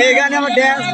এই গানে আমার dance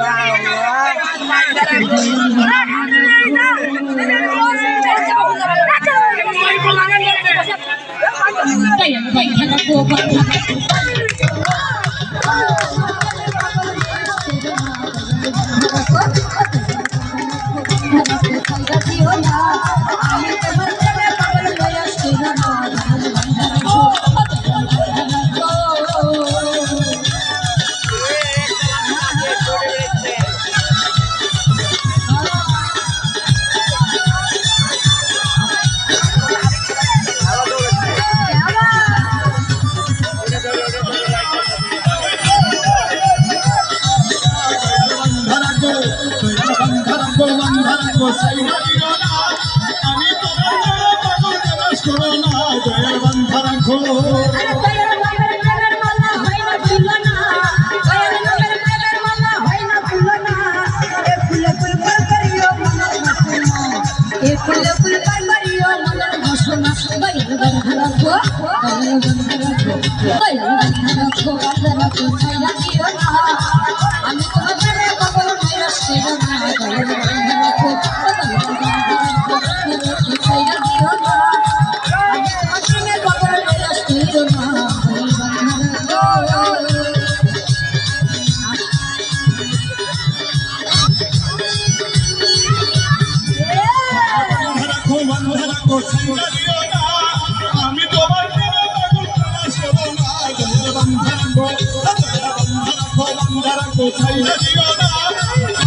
Kayal bandhana ko saira diyo na ami tomar preme pagal saira na kayal bandhana ko bandhana ko saira diyo na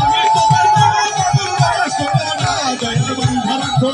ami tomar preme pagal saira na kayal bandhana ko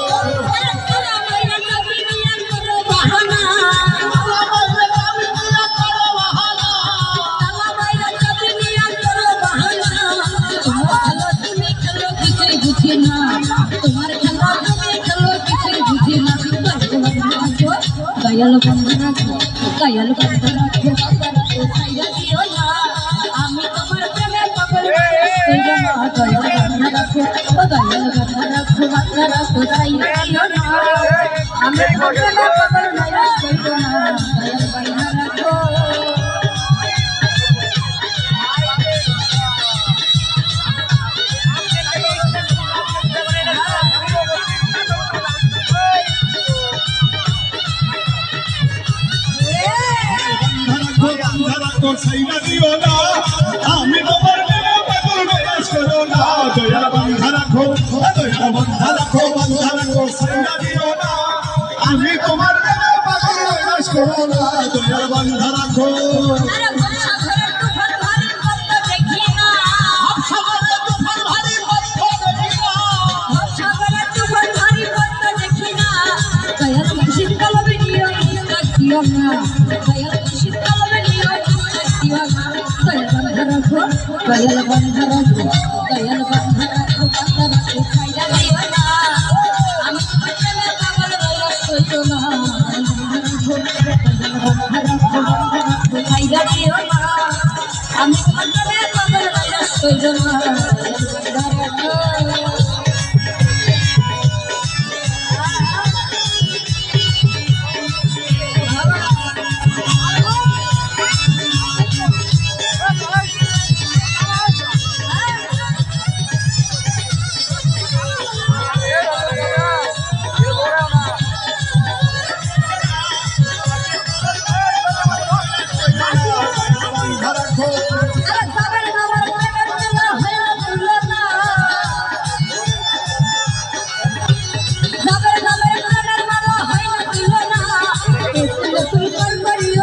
সাইরা দিও না আমি তোমার পাগল বেশ করো না দয়া বন্ধা রাখো সাইরা দিও না আমি তোমার পাগল বেশ করো না দয়া বন্ধা রাখো Kayal bandhana ko saira diyo na ami tomar preme pagal saira na saira diyo na ami tomar preme pagal saira na